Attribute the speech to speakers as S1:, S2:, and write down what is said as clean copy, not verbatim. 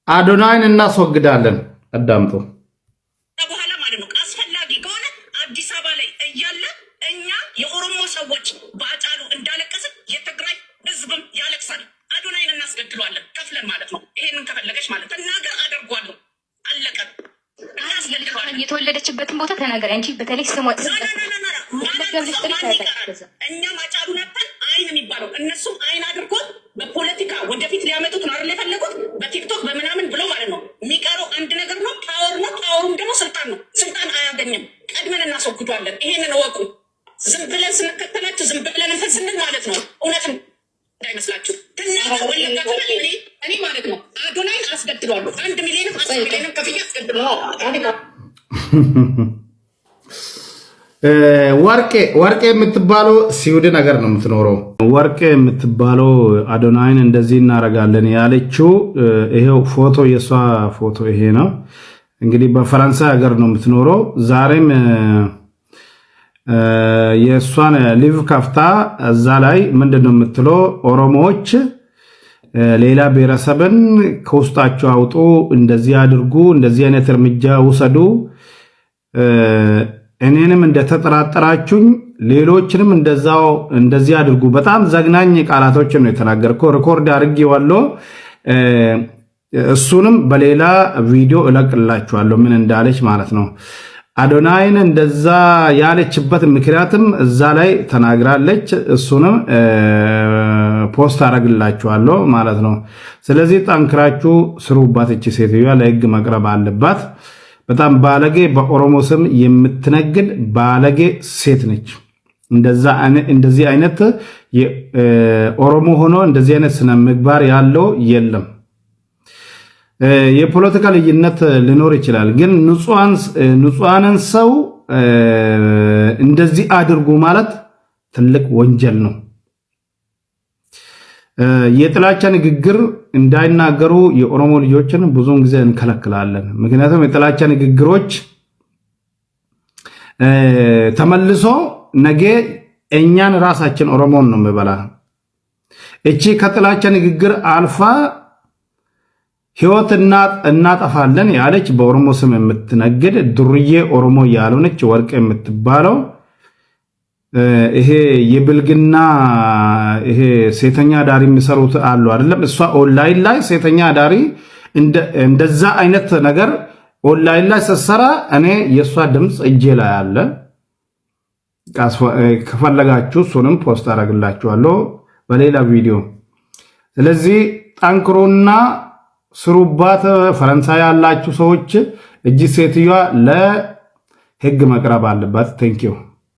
S1: አዶናይን እናስወግዳለን። አዳምጡ።
S2: በኋላ ማለት ነው አስፈላጊ ከሆነ አዲስ አበባ ላይ እያለ እኛ የኦሮሞ ሰዎች በአጫሉ እንዳለቀስን የትግራይ ህዝብም ያለቅሳል። አዶናይን እናስገድለዋለን ከፍለን ማለት ነው። ይሄንን ከፈለገች ማለት ተናገር አደርጓለሁ። አለቀ። እናስገድለዋለን።
S3: የተወለደችበትን ቦታ ተናገር አንቺ። በተለይ ስሟ
S2: እኛም አጫሉ ነበር አይን የሚባለው እነሱም አይን አድርጎት በፖለቲካ ወደፊት ሊያመጡት ነው አይደል የፈለጉት በቲክቶክ በምናምን ብሎ ማለት ነው። የሚቀረው አንድ ነገር ነው፣ ፓወር ነው። ፓወሩም ደግሞ ስልጣን ነው። ስልጣን አያገኝም። ቀድመን እናስወግዷለን። ይሄንን እወቁ። ዝም ብለን ስንከተላችሁ ዝም ብለን እንትን ስንል ማለት ነው እውነትም እንዳይመስላችሁ ትናገር ወለጋ እኔ ማለት ነው አዶናይን አስገድሏሉ። 1 ሚሊዮንም 10 ሚሊዮንም ከፍዬ አስገድሏል።
S1: ወርቄ የምትባለው ስዊድን ሀገር ነው የምትኖረው። ወርቄ የምትባለው አዶናይን እንደዚህ እናረጋለን ያለችው ይሄው ፎቶ፣ የሷ ፎቶ ይሄ ነው። እንግዲህ በፈረንሳይ ሀገር ነው የምትኖረው። ዛሬም የሷን ሊቭ ከፍታ እዛ ላይ ምንድነው የምትለው? ኦሮሞዎች ሌላ ብሔረሰብን ከውስጣቸው አውጡ፣ እንደዚህ አድርጉ፣ እንደዚህ አይነት እርምጃ ውሰዱ፣ እኔንም እንደተጠራጠራችሁኝ ሌሎችንም እንደዚህ አድርጉ። በጣም ዘግናኝ ቃላቶችን ነው የተናገርከው። ሪኮርድ አድርጌዋለሁ። እሱንም በሌላ ቪዲዮ እለቅላችኋለሁ ምን እንዳለች ማለት ነው። አዶናይን እንደዛ ያለችበት ምክንያትም እዛ ላይ ተናግራለች። እሱንም ፖስት አደርግላችኋለሁ ማለት ነው። ስለዚህ ጠንክራችሁ ስሩባት። እቺ ሴትዮዋ ለህግ መቅረብ አለባት። በጣም ባለጌ፣ በኦሮሞ ስም የምትነግድ ባለጌ ሴት ነች። እንደዚህ አይነት ኦሮሞ ሆኖ እንደዚህ አይነት ስነ ምግባር ያለው የለም። የፖለቲካ ልዩነት ሊኖር ይችላል፣ ግን ንጹሃንን ሰው እንደዚህ አድርጉ ማለት ትልቅ ወንጀል ነው። የጥላቻ ንግግር እንዳይናገሩ የኦሮሞ ልጆችን ብዙውን ጊዜ እንከለክላለን። ምክንያቱም የጥላቻ ንግግሮች ተመልሶ ነገ እኛን ራሳችን ኦሮሞን ነው የሚበላ። እቺ ከጥላቻ ንግግር አልፋ ህይወት እናጠፋለን ያለች በኦሮሞ ስም የምትነግድ ዱርዬ ኦሮሞ ያልሆነች ወርቅ የምትባለው ይሄ የብልግና ይሄ ሴተኛ ዳሪ የሚሰሩት አሉ አይደለም? እሷ ኦንላይን ላይ ሴተኛ ዳሪ እንደዛ አይነት ነገር ኦንላይን ላይ ስትሰራ እኔ የሷ ድምጽ እጄ ላይ አለ። ከፈለጋችሁ እሱንም ፖስት አደርግላችኋለሁ በሌላ ቪዲዮ። ስለዚህ ጠንክሮና ስሩባት። ፈረንሳይ ያላችሁ ሰዎች እጅ ሴትዮዋ ለህግ መቅረብ አለባት። ቴንኪው